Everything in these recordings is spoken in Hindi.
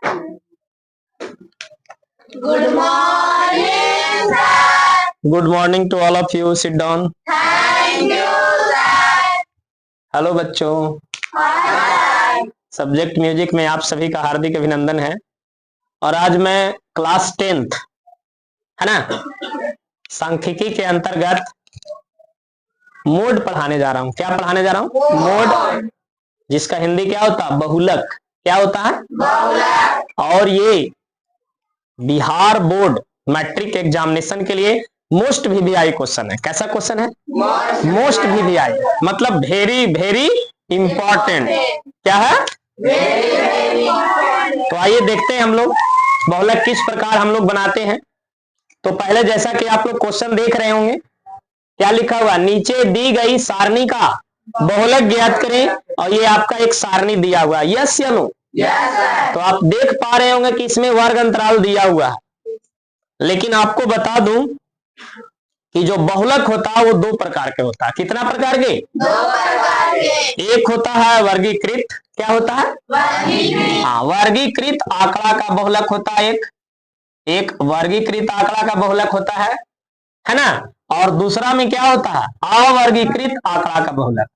Good morning, sir. Good morning to all of you. Sit down. Thank you, sir. Hello बच्चों, Hi. सब्जेक्ट म्यूजिक में आप सभी का हार्दिक अभिनंदन है। और आज मैं क्लास 10th है ना, सांख्यिकी के अंतर्गत मोड पढ़ाने जा रहा हूँ। क्या पढ़ाने जा रहा हूँ? मोड, जिसका हिंदी क्या होता है? बहुलक। क्या होता है? बहुलक। और ये बिहार बोर्ड मैट्रिक एग्जामिनेशन के लिए मोस्ट वीवीआई क्वेश्चन है। कैसा क्वेश्चन है? मोस्ट वीवीआई मतलब वेरी वेरी इंपॉर्टेंट। क्या है? तो आइए देखते हैं हम लोग बहुलक किस प्रकार हम लोग बनाते हैं। तो पहले जैसा कि आप लोग क्वेश्चन देख रहे होंगे, क्या लिखा हुआ? नीचे दी गई सारणी का बहुलक ज्ञात करें। और ये आपका एक सारणी दिया हुआ है, यस या नो? तो आप देख पा रहे होंगे कि इसमें वर्ग अंतराल दिया हुआ है। लेकिन आपको बता दूं कि जो बहुलक होता है वो दो प्रकार के होता है। कितना प्रकार के? दो प्रकार के। एक होता है वर्गीकृत। क्या होता है? वर्गीकृत। हाँ, वर्गीकृत आंकड़ा का बहुलक होता है। एक वर्गीकृत आंकड़ा का बहुलक होता है ना। और दूसरा में क्या होता है? अवर्गीकृत आंकड़ा का बहुलक।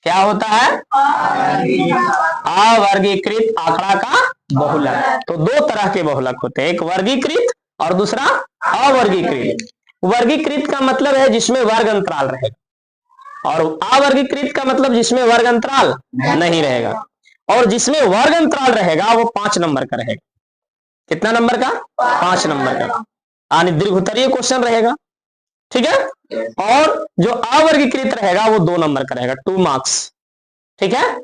क्या होता है? अवर्गीकृत आंकड़ा का बहुलक। तो दो तरह के बहुलक होते हैं, एक वर्गीकृत और दूसरा अवर्गीकृत। वर्गीकृत का मतलब है जिसमें वर्ग अंतराल रहेगा, और अवर्गीकृत का मतलब जिसमें वर्ग अंतराल नहीं रहेगा। और जिसमें वर्ग अंतराल रहेगा वो 5 नंबर का रहेगा। कितना नंबर का? 5 नंबर का। यानी दीर्घोत्तरीय क्वेश्चन रहेगा, ठीक है। और जो अवर्गीकृत रहेगा वो 2 नंबर का रहेगा, 2 मार्क्स, ठीक है।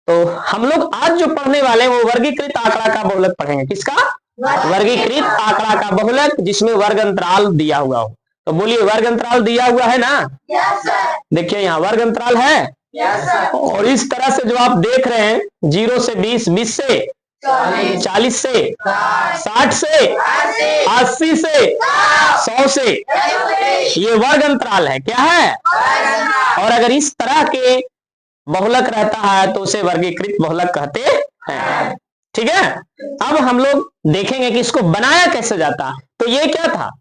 तो हम लोग आज जो पढ़ने वाले हैं वो वर्गीकृत आंकड़ा का बहुलक पढ़ेंगे। किसका? वर्गीकृत आंकड़ा का बहुलक जिसमें वर्ग अंतराल दिया हुआ हो। तो बोलिए, वर्ग अंतराल दिया हुआ है ना? देखिए यहाँ वर्ग अंतराल है। और इस तरह से जो आप देख रहे हैं, 0 से 20, 20 से 40 से 60 से 80 से 100 से, ये वर्ग अंतराल है। क्या है? और अगर इस तरह के बहुलक रहता है तो उसे वर्गीकृत बहुलक कहते हैं, ठीक है। अब हम लोग देखेंगे कि इसको बनाया कैसे जाता है। तो ये क्या था?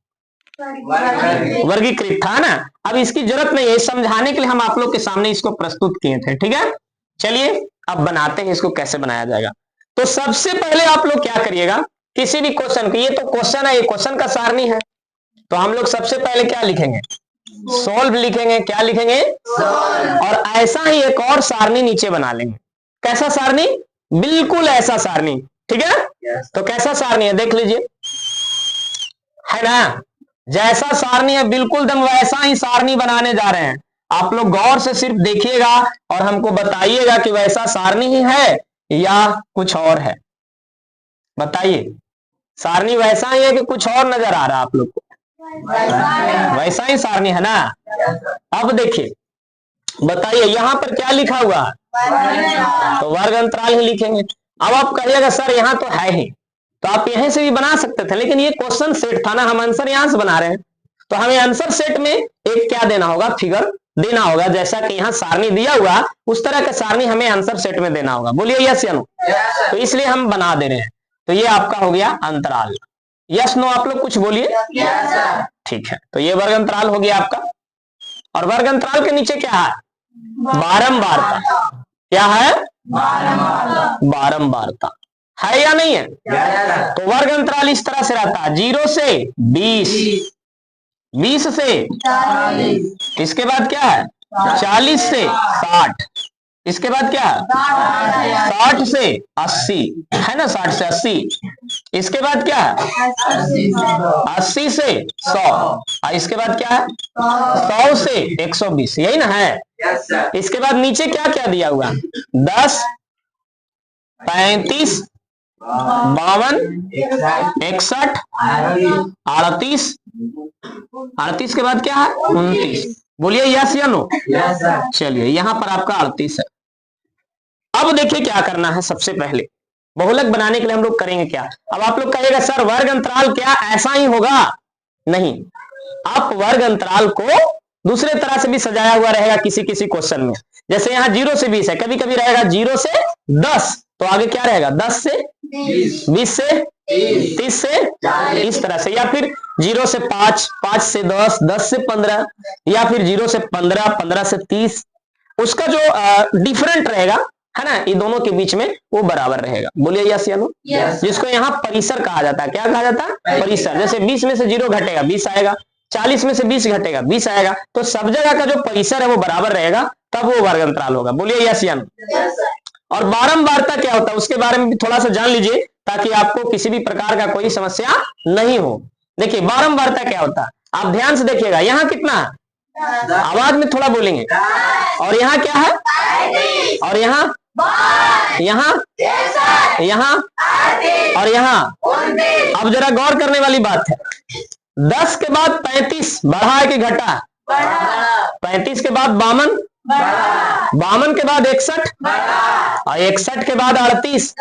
वर्गीकृत था ना। अब इसकी जरूरत नहीं है, समझाने के लिए हम आप लोग के सामने इसको प्रस्तुत किए थे, ठीक है। चलिए अब बनाते हैं इसको, कैसे बनाया जाएगा। तो सबसे पहले आप लोग क्या करिएगा, किसी भी क्वेश्चन को, ये तो क्वेश्चन है, ये क्वेश्चन का सारणी है, तो हम लोग सबसे पहले क्या लिखेंगे? सोल्व लिखेंगे। क्या लिखेंगे? और ऐसा ही एक और सारणी नीचे बना लेंगे। कैसा सारणी? बिल्कुल ऐसा सारणी, ठीक है। तो कैसा सारणी है देख लीजिए, है ना। जैसा सारणी है बिल्कुल दम वैसा ही सारणी बनाने जा रहे हैं। आप लोग गौर से सिर्फ देखिएगा और हमको बताइएगा कि वैसा सारणी ही है या कुछ और है। बताइए, सारणी वैसा ही है कि कुछ और नजर आ रहा है आप लोग को? वैसा ही सारणी है ना। अब देखिए, बताइए यहां पर क्या लिखा हुआ है? तो वर्ग अंतराल ही लिखेंगे। अब आप कहिएगा सर यहाँ तो है ही, तो आप यहीं से भी बना सकते थे, लेकिन ये क्वेश्चन सेट था ना, हम आंसर यहां से बना रहे हैं। तो हमें आंसर सेट में एक क्या देना होगा? फिगर देना होगा। जैसा कि यहाँ सारणी दिया हुआ उस तरह का सारणी हमें आंसर सेट में देना होगा। बोलिए यस या नो? तो इसलिए हम बना दे रहे हैं। तो ये आपका हो गया अंतराल। यस नो आप लोग कुछ बोलिए। ठीक है, तो ये वर्ग अंतराल हो गया आपका। और वर्ग अंतराल के नीचे क्या है? बारंबारता। क्या है? बारंबारता है या नहीं है? तो वर्ग अंतराल इस तरह से रहता है, 0 से 20, 20 से, इसके बाद क्या है? 40 से 60, इसके बाद क्या है? 60 से 80, है ना, 60 से 80, इसके बाद क्या है? 80 से 100, इसके बाद क्या है? 100 से 120, यही ना है। इसके बाद नीचे क्या क्या दिया हुआ? 10, 35, 52, 61, 38, 38 के बाद क्या है? 29। बोलिए यस या नो? चलिए यहां पर आपका 38 है। अब देखिए क्या करना है। सबसे पहले बहुलक बनाने के लिए हम लोग करेंगे क्या? अब आप लोग कहिएगा सर वर्ग अंतराल क्या ऐसा ही होगा? नहीं, आप वर्ग अंतराल को दूसरे तरह से भी सजाया हुआ रहेगा किसी किसी क्वेश्चन में। जैसे यहाँ 0 से 20 है, कभी कभी रहेगा 0 से 10, तो आगे क्या रहेगा? 10 से 20 से 30 से इस तरह से, या फिर 0 से 5, 5 से 10, 10 से 15, या फिर 0 से 15, 15 से 30। उसका जो डिफरेंट रहेगा है ना, ये दोनों के बीच में वो बराबर रहेगा। बोलिए यस या नो। जिसको यहाँ परिसर कहा जाता है। क्या कहा जाता है? परिसर। जैसे 20 में से 0 घटेगा 20 आएगा, 40 में से 20 घटेगा 20 आएगा, तो सब जगह का जो परिसर है वो बराबर रहेगा, तब वो वर्ग अंतराल होगा। बोलिए यस या नो। और बारंबारता क्या होता है उसके बारे में भी थोड़ा सा जान लीजिए, ताकि आपको किसी भी प्रकार का कोई समस्या नहीं हो। देखिए बारंबारता क्या होता है, आप ध्यान से देखिएगा। यहाँ कितना है? आवाज में थोड़ा बोलेंगे। और यहाँ क्या है? और यहाँ यहाँ और यहाँ। अब जरा गौर करने वाली बात है, 10 के बाद 35 बढ़ा है कि घटा? 35 के बाद 52, 52 के बाद 61, और 61 के बाद 38,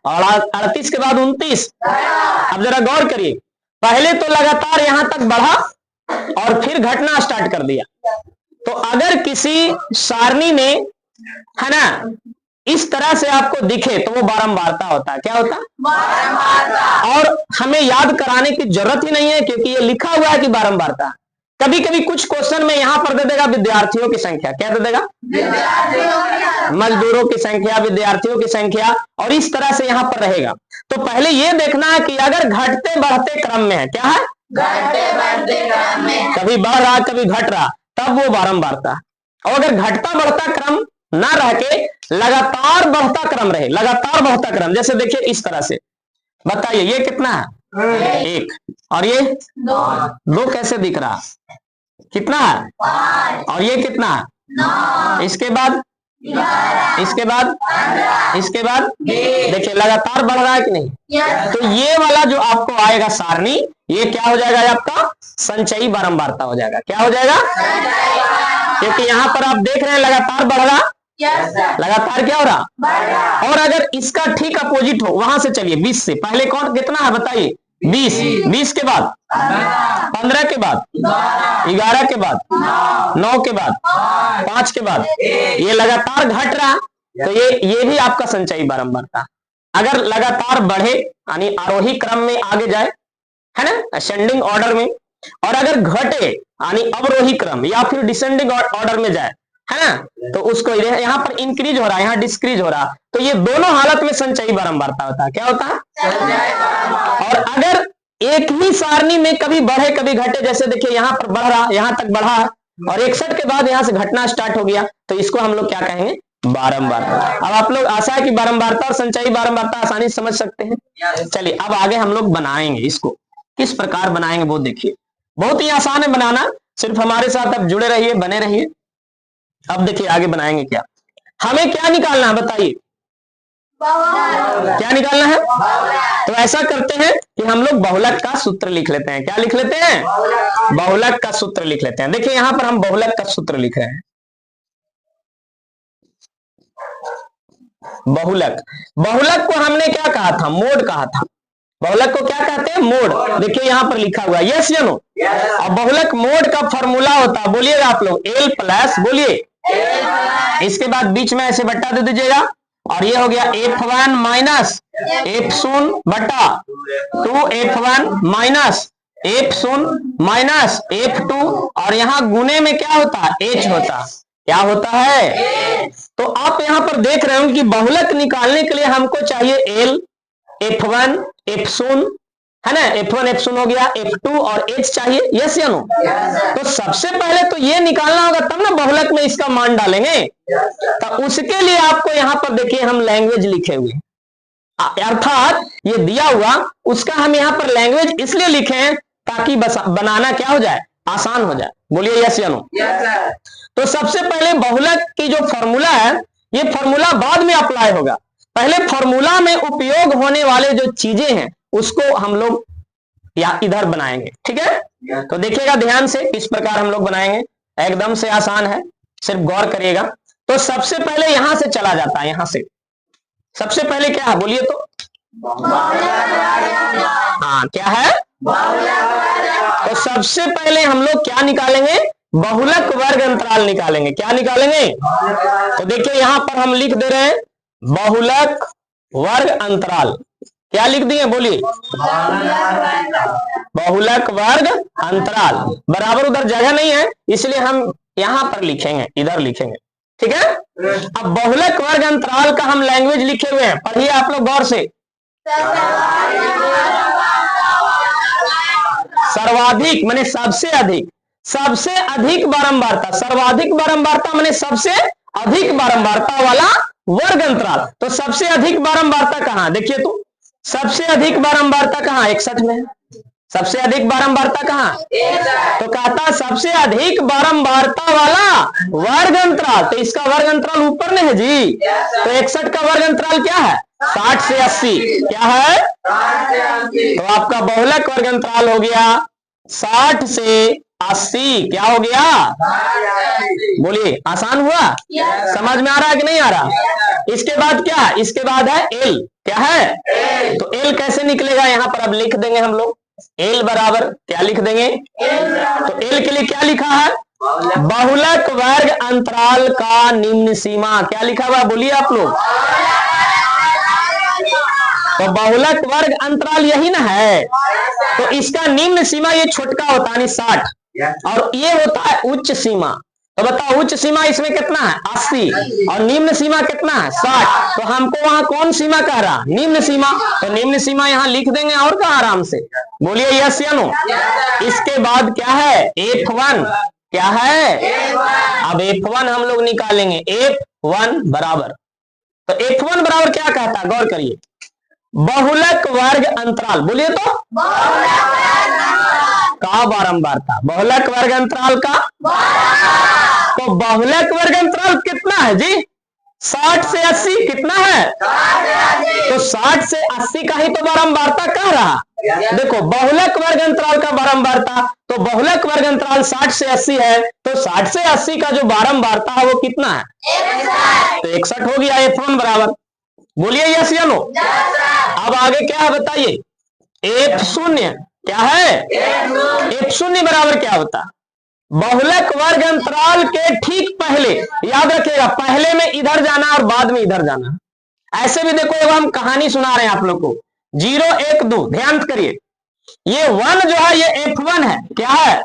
और 38 के बाद 29। अब जरा गौर करिए, पहले तो लगातार यहां तक बढ़ा और फिर घटना स्टार्ट कर दिया। तो अगर किसी सारणी में है ना इस तरह से आपको दिखे तो वो बारंबारता होता है। क्या होता है? बारंबारता। और हमें याद कराने की जरूरत ही नहीं है, क्योंकि ये लिखा हुआ है कि बारंबारता। कभी कभी कुछ क्वेश्चन में यहां पर दे देगा विद्यार्थियों की संख्या। क्या दे देगा? मजदूरों की संख्या, विद्यार्थियों की संख्या, और इस तरह से यहां पर रहेगा। तो पहले ये देखना है कि अगर घटते बढ़ते क्रम में है, क्या है? घटते बढ़ते क्रम में, कभी बढ़ रहा कभी घट रहा, तब वो बारंबारता। और अगर घटता बढ़ता क्रम ना रह के लगातार बढ़ता क्रम रहे, लगातार बढ़ता क्रम, जैसे देखिए इस तरह से, बताइए ये कितना है? 1, और ये 2 कैसे दिख रहा? कितना है? और ये कितना है? 9। इसके बाद इसके बाद इसके बाद देखिए लगातार बढ़ रहा है कि नहीं? तो ये वाला जो आपको आएगा सारणी, ये क्या हो जाएगा? आपका संचयी बारंबारता हो जाएगा। क्या हो जाएगा? क्योंकि यहाँ पर आप देख रहे हैं लगातार बढ़ रहा, लगातार क्या हो रहा? और अगर इसका ठीक अपोजिट हो, वहां से चलिए 20 से पहले कौन कितना है बताइए? 20, 20 के बाद 15 के बाद 11 के बाद 9 के बाद 5 के बाद, ये लगातार घट रहा, तो ये भी आपका संचयी बारंबारता। अगर लगातार बढ़े यानी आरोही क्रम में आगे जाए, है ना, असेंडिंग ऑर्डर में, और अगर घटे यानी अवरोही क्रम या फिर डिसेंडिंग ऑर्डर में जाए, है ना, तो उसको यहाँ पर इंक्रीज हो रहा है, यहाँ डिस्क्रीज हो रहा, तो ये दोनों हालत में संचयी बारंबारता होता है। क्या होता है? और अगर एक ही सारणी में कभी बढ़े कभी घटे, जैसे देखिए यहाँ पर बढ़ रहा, यहाँ तक बढ़ा और 61 के बाद यहाँ से घटना स्टार्ट हो गया, तो इसको हम लोग क्या कहेंगे? बारंबारता। अब आप लोग आशा है कि बारंबारता और संचयी बारंबारता आसानी से समझ सकते हैं। चलिए अब आगे हम लोग बनाएंगे इसको, किस प्रकार बनाएंगे वो देखिए। बहुत ही आसान है बनाना, सिर्फ हमारे साथ अब जुड़े रहिए, बने रहिए। अब देखिए आगे बनाएंगे क्या, हमें क्या निकालना है बताइए? क्या निकालना है? तो ऐसा करते हैं कि हम लोग बहुलक का सूत्र लिख लेते हैं। क्या लिख लेते हैं? बहुलक का सूत्र लिख लेते हैं। देखिए यहां पर हम बहुलक का सूत्र लिख रहे हैं। बहुलक, बहुलक को हमने क्या कहा था? मोड कहा था। बहुलक को क्या कहते हैं? मोड। देखिए यहां पर लिखा हुआ है, यस या नो। और बहुलक मोड का फॉर्मूला होता है, बोलिएगा आप लोग, L प्लस, बोलिए, इसके बाद बीच में ऐसे बट्टा दे दीजिएगा, और ये हो गया F1 माइनस F0 बटा 2F1 minus F0 minus F2, और यहाँ गुने में क्या होता है? H होता। क्या होता है? तो आप यहाँ पर देख रहे हो कि बहुलक निकालने के लिए हमको चाहिए L, F1, F0, है ना, F1 F0 हो गया, F2 और H चाहिए। यस या नो? तो सबसे पहले तो ये निकालना होगा, तब ना बहुलक में इसका मान डालेंगे। तो उसके लिए आपको यहाँ पर देखिए हम लैंग्वेज लिखे हुए, अर्थात ये दिया हुआ उसका हम यहाँ पर लैंग्वेज इसलिए लिखे हैं ताकि बनाना क्या हो जाए? आसान हो जाए। बोलिए यस या नो। तो सबसे पहले बहुलक की जो फॉर्मूला है, ये फॉर्मूला बाद में अप्लाई होगा। पहले फॉर्मूला में उपयोग होने वाले जो चीजें हैं उसको हम लोग या इधर बनाएंगे। ठीक है, तो देखिएगा ध्यान से किस प्रकार हम लोग बनाएंगे। एकदम से आसान है, सिर्फ गौर करिएगा। तो सबसे पहले यहां से चला जाता है, यहां से सबसे पहले क्या है बोलिए तो? हाँ, क्या है? तो सबसे पहले हम लोग क्या निकालेंगे? बहुलक वर्ग अंतराल निकालेंगे। क्या निकालेंगे? तो देखिए यहां पर हम लिख दे रहे हैं बहुलक वर्ग अंतराल। क्या लिख दिए बोलिए? बहुलक वर्ग अंतराल बराबर, उधर जगह नहीं है इसलिए हम यहां पर लिखेंगे, इधर लिखेंगे, ठीक है। अब बहुलक वर्ग अंतराल का हम लैंग्वेज लिखे हुए हैं, पढ़िए आप लोग गौर से। सर्वाधिक माने सबसे अधिक, सबसे अधिक बारंबारता, सर्वाधिक बारंबारता माने सबसे अधिक बारंबारता वाला वर्ग अंतराल। तो सबसे अधिक बारंबारता कहां, देखिए तो सबसे अधिक बारंबारता कहां, 61 में। सबसे अधिक बारंबारता कहां, तो कहता सबसे अधिक बारंबारता वाला वर्ग अंतराल, तो इसका वर्ग अंतराल ऊपर में है जी। तो 61 का वर्ग अंतराल क्या है, 60 से 80। क्या है, तो आपका बहुलक वर्ग अंतराल हो गया 60 से 80। क्या हो गया, बोलिए आसान हुआ, समझ में आ रहा है कि नहीं आ रहा। इसके बाद क्या, इसके बाद है एल। क्या है, तो एल कैसे निकलेगा, यहां पर अब लिख देंगे हम लोग। एल बराबर क्या लिख देंगे, तो एल के लिए क्या लिखा है, बहुलक वर्ग अंतराल का निम्न सीमा। क्या लिखा हुआ बोलिए आप लोग, तो बहुलक वर्ग अंतराल यही ना है, तो इसका निम्न सीमा ये छोटका होता है 60, और ये होता है उच्च सीमा। तो बताओ उच्च सीमा इसमें कितना है, 80, और निम्न सीमा कितना है, 60। तो हमको वहां कौन सीमा कह रहा, निम्न सीमा। तो निम्न सीमा यहां लिख देंगे और कहा आराम से, बोलिए यस या नो। इसके बाद क्या है, F1। क्या है, अब F1 हम लोग निकालेंगे। F1 बराबर, तो F1 बराबर क्या कहता है, गौर करिए, बहुलक वर्ग अंतराल। बोलिए तो का बारंबारता, बहुलक वर्ग अंतराल का, तो बहुलक वर्ग अंतराल कितना है जी, 60 से 80। कितना है, तो 60 से 80 का ही तो बारंबारता कह रहा। देखो बहुलक वर्ग अंतराल का बारंबारता, तो बहुलक वर्ग अंतराल 60 से 80 है, तो 60 से 80 का जो बारंबारता है वो कितना है, तो 61 हो गया। F1 बराबर, बोलिए यस या नो। अब आगे क्या है बताइए, F0 क्या है, F0 बराबर क्या होता, बहुलक वर्ग अंतराल के ठीक पहले, याद रखिएगा पहले में इधर जाना और बाद में इधर जाना। ऐसे भी देखो एवं हम कहानी सुना रहे हैं आप लोग को, 0 1 2, ध्यान करिए, ये 1 जो है ये F1 है। क्या है,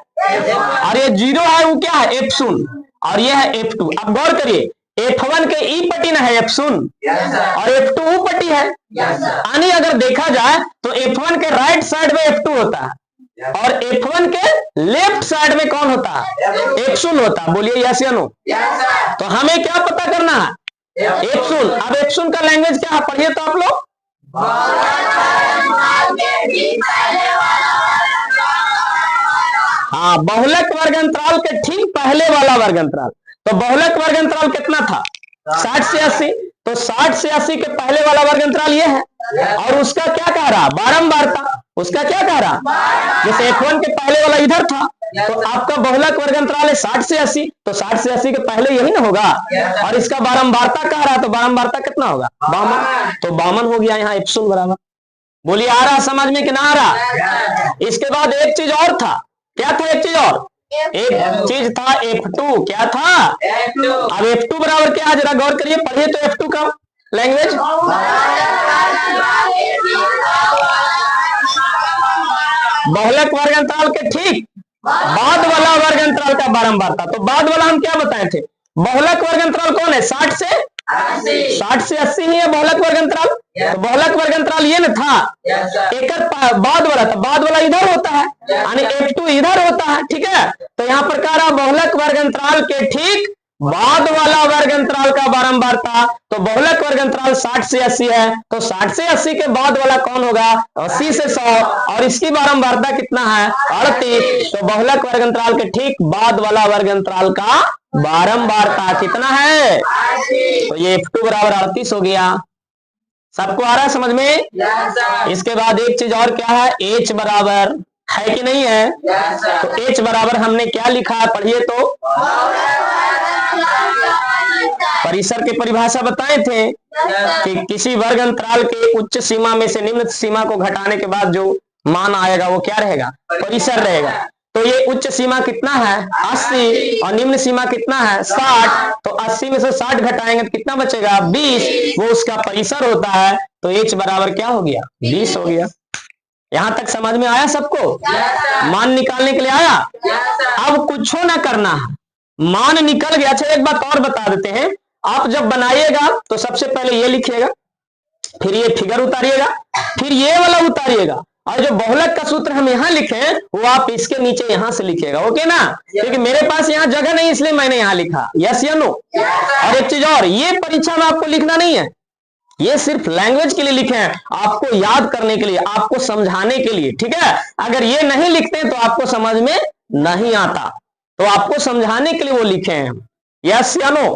और ये 0 है वो क्या है, F0, और ये है F2। अब गौर करिए, F1 के ई पट्टी ना है F0, और F2 ऊ पट्टी है। यानी अगर देखा जाए तो F1 के राइट साइड में F2 होता है, और F1 के लेफ्ट साइड में कौन होता है, F0 होता है। बोलिए यस या नो। तो हमें क्या पता करना है, F0। अब F0 का लैंग्वेज क्या है, पढ़िए तो आप लोग, हाँ बहुलक वर्ग अंतराल के ठीक पहले वाला वर्ग अंतराल। तो बहुलक वर्ग अंतराल कितना था, 60 से 80, तो 60 से 80 के पहले वाला वर्ग अंतराल ये है, और उसका क्या कह रहा, बारंबारता। उसका क्या कह रहा, जैसे F1 के पहले वाला इधर था, तो आपका बहुलक वर्ग अंतराल है 60 से 80, तो 60 से 80 के पहले यही ना होगा, और इसका बारंबारता कह रहा, तो बारंबारता कितना होगा, 52। तो 52 हो गया यहाँ F0 बराबर। बोलिए आ रहा समझ में कि ना आ रहा। इसके बाद एक चीज और था, क्या था, एक चीज और, एक चीज था F2। क्या था, अब F2 बराबर क्या है, जरा गौर करिए, पढ़िए तो F2 का लैंग्वेज, बहुलक वर्ग अंतराल के ठीक बाद वाला वर्ग अंतराल का बारंबारता। तो बाद वाला हम क्या बताए थे, बहुलक वर्ग अंतराल कौन है, 60 से 80 ही है बहुलक वर्ग अंतराल। तो बहुलक वर्ग अंतराल ये ना था, एक बाद वाला था, बाद वाला इधर होता है, यानी F2 इधर होता है, ठीक है। तो यहाँ पर कह रहा बहुलक वर्ग अंतराल के ठीक बाद वाला वर्ग अंतराल का बारंबारता, तो बहुलक वर्ग अंतराल 60 से 80 है, तो 60 से 80 के बाद वाला कौन होगा, 80 से 100, और इसकी बारंबारता कितना है, 38। तो बहुलक वर्ग अंतराल के ठीक बाद वाला वर्ग अंतराल का बारंबारता कितना है, तो ये F2 बराबर 38 हो गया। सबको आ रहा है समझ में। इसके बाद एक चीज और क्या है, H बराबर है कि नहीं है, तो H बराबर हमने क्या लिखा है, पढ़िए तो, परिसर की परिभाषा बताए थे कि किसी वर्ग अंतराल के उच्च सीमा में से निम्न सीमा को घटाने के बाद जो मान आएगा वो क्या रहेगा, परिसर रहेगा। तो ये उच्च सीमा कितना है, 80, और निम्न सीमा कितना है, 60। तो 80 में से 60 घटाएंगे तो कितना बचेगा, 20, वो उसका परिसर होता है। तो h बराबर क्या हो गया 20 हो गया। यहां तक समझ में आया सबको? मान निकालने के लिए आया। अब कुछ ना करना है, मान निकल गया। अच्छा एक बात और बता देते हैं, आप जब बनाइएगा तो सबसे पहले ये लिखिएगा, फिर ये फिगर उतारिएगा, फिर ये वाला उतारिएगा, और जो बहुलक का सूत्र हम यहाँ लिखे वो आप इसके नीचे यहाँ से लिखिएगा। ओके ना? क्योंकि मेरे पास यहाँ जगह नहीं इसलिए मैंने यहाँ लिखा। यस या नो? और एक चीज और, ये परीक्षा में आपको लिखना नहीं है, ये सिर्फ लैंग्वेज के लिए लिखे हैं, आपको याद करने के लिए, आपको समझाने के लिए। ठीक है? अगर ये नहीं लिखते तो आपको समझ में नहीं आता, तो आपको समझाने के लिए वो लिखे हैं। यस या नो?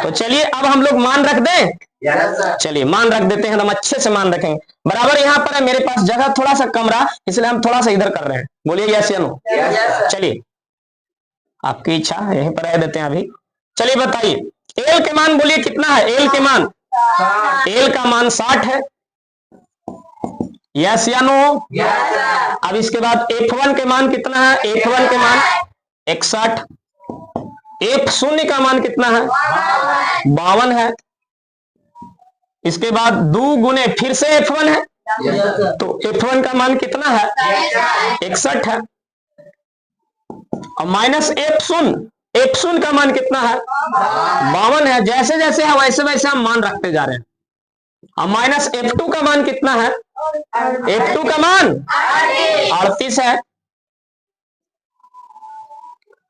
तो चलिए अब हम लोग मान रख दें। चलिए मान रख देते हैं, हम अच्छे से मान रखेंगे। बराबर यहाँ पर है, मेरे पास जगह थोड़ा सा कम रहा इसलिए हम थोड़ा सा इधर कर रहे हैं। बोलिए यस या नो? चलिए आपकी इच्छा, यहीं पर रह देते हैं अभी। चलिए बताइए एल के मान बोलिए कितना है? एल के मान, एल का मान 60 है। यस या नो? अब इसके बाद F1 के मान कितना है? F1 के मान 61। F0 का मान कितना है? 52 है। इसके बाद 2 गुने फिर से F1 है, तो F1 का मान कितना है? 61 है। और माइनस F0, F0 का मान कितना है? 52 है। जैसे जैसे है वैसे वैसे हम मान रखते जा रहे हैं। और माइनस F2 का मान कितना है? F2 का मान 38 है।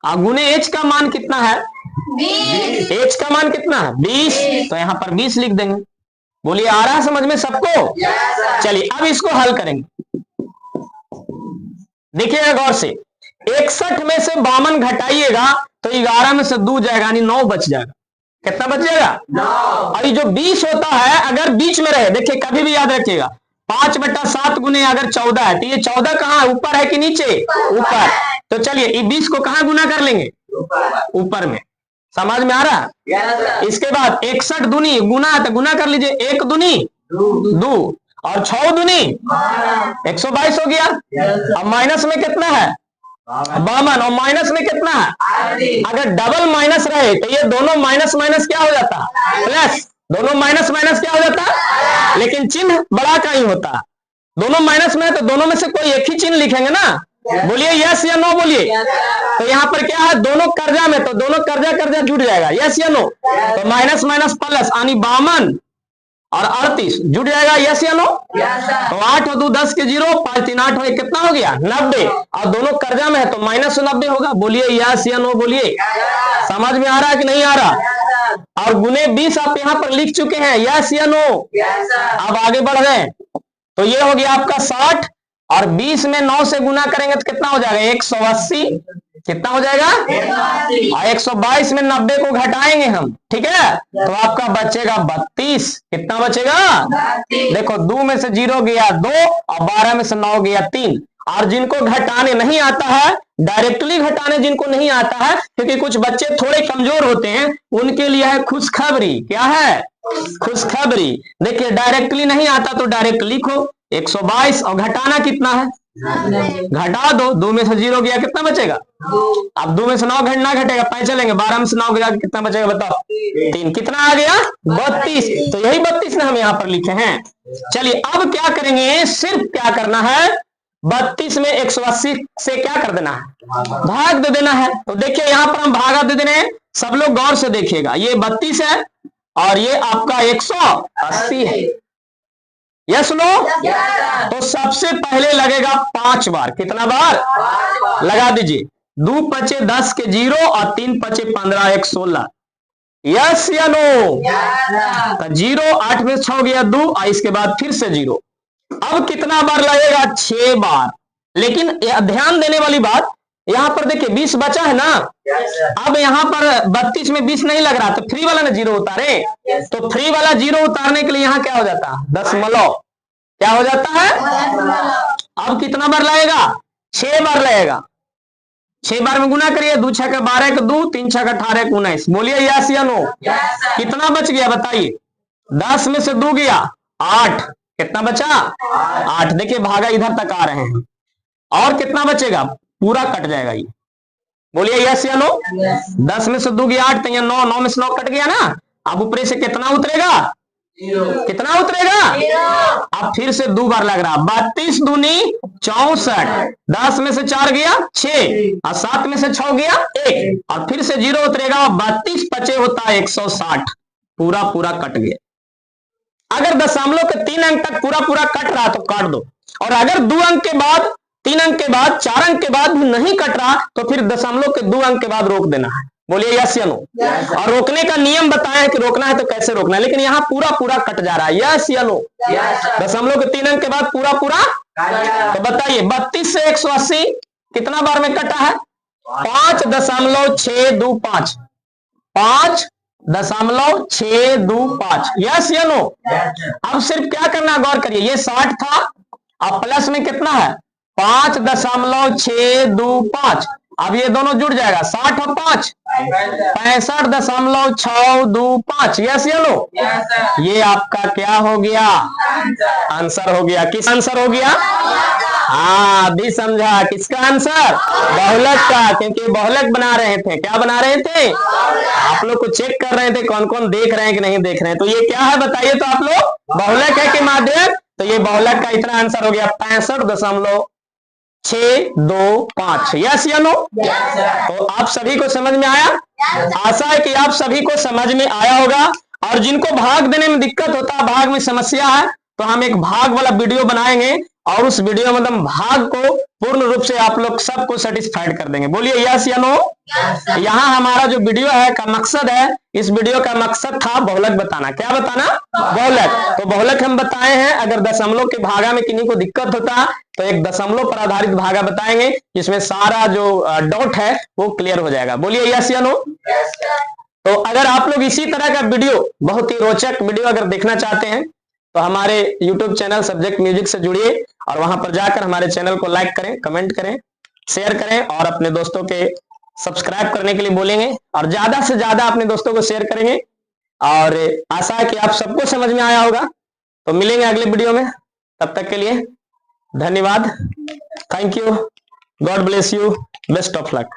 और गुने H का मान कितना है? 20। H का मान कितना है? 20। तो यहां पर 20 लिख देंगे। बोलिए आ रहा है समझ में सबको? चलिए अब इसको हल करेंगे। देखिएगा गौर से, 61 में से 52 घटाइएगा तो 11 में से 2 जाएगा, यानी 9 बच जाएगा। कितना बच जाएगा? 9। और ये जो 20 होता है अगर बीच में रहे, देखिए कभी भी याद रखिएगा, 5/7 गुने अगर 14 है तो ये 14 कहाँ है? ऊपर है कि नीचे? ऊपर। तो चलिए ये 20 को कहाँ गुना कर लेंगे? ऊपर में। समझ में आ रहा? इसके बाद 61 दूनी गुना है तो गुना कर लीजिए, 1 दूनी 2 और 6 दूनी 122 हो गया। अब माइनस में कितना है? 52। और माइनस में कितना है? अगर डबल माइनस रहे तो ये दोनों माइनस माइनस क्या हो जाता? प्लस। दोनों माइनस माइनस क्या हो जाता? लेकिन चिन्ह बड़ा का ही होता। दोनों माइनस में है तो दोनों में से कोई एक ही चिन्ह लिखेंगे ना। बोलिए यस या नो? बोलिए। तो यहाँ पर क्या है? दोनों कर्जा में, तो दोनों कर्जा कर्जा जुड़ जाएगा। यस या नो? तो माइनस माइनस प्लस, यानी 52 और 38 जुड़ जाएगा। यस या नो? तो 8 और 2 10 के 0, 5 3 8 हो, कितना हो गया? 90। और दोनों कर्जा में है तो माइनस 90 होगा। बोलिए यस या नो? बोलिए। समझ में आ रहा है कि नहीं आ रहा? और गुने 20 आप यहाँ पर लिख चुके हैं। यस या नो? अब आगे बढ़ गए तो ये हो गया आपका 60, और 20 में 9 से गुना करेंगे तो कितना हो जाएगा? 180। कितना हो जाएगा? 180। और 122 में 90 को घटाएंगे हम, ठीक है, तो आपका बचेगा 32। कितना बचेगा? 32। देखो 2 में से 0 गया 2 और 12 में से 9 गया 3। और जिनको घटाने नहीं आता है, डायरेक्टली घटाने जिनको नहीं आता है, क्योंकि कुछ बच्चे थोड़े कमजोर होते हैं, उनके लिए है खुशखबरी। क्या है? खुशखबरी। देखिए डायरेक्टली नहीं आता तो डायरेक्ट लिखो 122, और घटाना कितना है? घटा दो। 2 में से 0 गया, कितना बचेगा? अब 2 में से 9 घटना घटेगा, पैसे चलेंगे। 12 में से 9 गया, कितना बचेगा बताओ? 3। कितना आ गया? 32। तो यही 32 ने हम यहाँ पर लिखे हैं। चलिए अब क्या करेंगे? सिर्फ क्या करना है? 32 में 180 से क्या कर देना है? भाग दे देना है। तो देखिए यहाँ पर हम भागा दे देने हैं। सब लोग गौर से देखिएगा, ये 32 है और ये आपका 180 है। Yes no? तो सबसे पहले लगेगा 5 बार। कितना बार? लगा दीजिए। 2 पचे 10 के 0 और 3 पचे 15, 1 16। यस या नो? तो 0, 8 में 6 गया 2 और इसके बाद फिर से 0। अब कितना बार लगेगा? 6 बार। लेकिन ध्यान देने वाली बात, यहाँ पर देखिए 20 बचा है ना। अब यहाँ पर 32 में 20 नहीं लग रहा, तो फ्री वाला ने 0 उतारे। तो फ्री वाला 0 उतारने के लिए यहाँ क्या हो जाता है? दशमलव। क्या हो जाता है? अब कितना बार लगेगा? 6 बार लगेगा। 6 बार में गुना करिए। 2 6 12 के 2, 3 6 18 19। बोलिए यस या नो? कितना बच गया बताइए? 10 में से 2 गया 8। कितना बचा? 8। देखिए भागा इधर तक आ रहे हैं। और कितना बचेगा? पूरा कट जाएगा ये। बोलिए यस या नो? 10 में से 2 गया 8, तो ये 9, 9 में से 9 कट गया ना। अब ऊपर से कितना उतरेगा? कितना उतरेगा? अब फिर से 2 बार लग रहा, 32 दूनी 64, 10 में से 4 गया 6 और 7 में से 6 गया 1 और फिर से 0 उतरेगा। 32 पचे होता है 160, पूरा पूरा कट गया। अगर दशमलव के 3 अंक तक पूरा पूरा कट रहा तो काट दो, और अगर 2 अंक के बाद, 3 अंक के बाद, 4 अंक के बाद भी नहीं कट रहा तो फिर दशमलव के 2 अंक के बाद रोक देना है। बोलिए यस या नो। और रोकने का नियम बताया है कि रोकना है तो कैसे रोकना है, लेकिन यहाँ पूरा पूरा कट जा रहा है। यस या नो? दशमलव के 3 अंक के बाद पूरा पूरा, तो बताइए 32 से 180 कितना बार में कटा है? 5.625, 5.625। यस या नो? अब सिर्फ क्या करना, गौर करिए, ये 60 था, अब प्लस में कितना है 5.625, अब ये दोनों जुड़ जाएगा 60 और 5 65.625। यस या नो? ये आपका क्या हो गया? आंसर हो गया। किस आंसर हो गया? हाँ, अभी समझा। किसका आंसर? बहुलक का, क्योंकि बहुलक बना रहे थे। क्या बना रहे थे? आप लोग को चेक कर रहे थे कौन कौन देख रहे हैं कि नहीं देख रहे हैं। तो ये क्या है बताइए तो आप लोग? बहुलक है कि माध्यक? तो ये बहुलक का इतना आंसर हो गया 65.625। यस या नो? तो आप सभी को समझ में आया? आशा है कि आप सभी को समझ में आया होगा। और जिनको भाग देने में दिक्कत होता है, भाग में समस्या है, तो हम एक भाग वाला वीडियो बनाएंगे और उस वीडियो में हम भाग को पूर्ण रूप से आप लोग सबको सेटिस्फाइड कर देंगे। बोलिए यस या नो? यहाँ हमारा जो वीडियो है का मकसद है, इस वीडियो का मकसद था बहुलक बताना। क्या बताना? बहुलक। तो बहुलक हम बताए हैं। अगर दशमलव के भागा में किन्हीं को दिक्कत होता तो एक दशमलव पर आधारित भागा बताएंगे, जिसमें सारा जो डॉट है वो क्लियर हो जाएगा। बोलिए यस या नो? तो अगर आप लोग इसी तरह का वीडियो, बहुत ही रोचक वीडियो अगर देखना चाहते हैं तो हमारे YouTube चैनल सब्जेक्ट म्यूजिक से जुड़िए और वहां पर जाकर हमारे चैनल को लाइक करें, कमेंट करें, शेयर करें और अपने दोस्तों के सब्सक्राइब करने के लिए बोलेंगे और ज्यादा से ज्यादा अपने दोस्तों को शेयर करेंगे। और आशा है कि आप सबको समझ में आया होगा। तो मिलेंगे अगले वीडियो में, तब तक के लिए धन्यवाद। Thank you, God bless you, best of luck.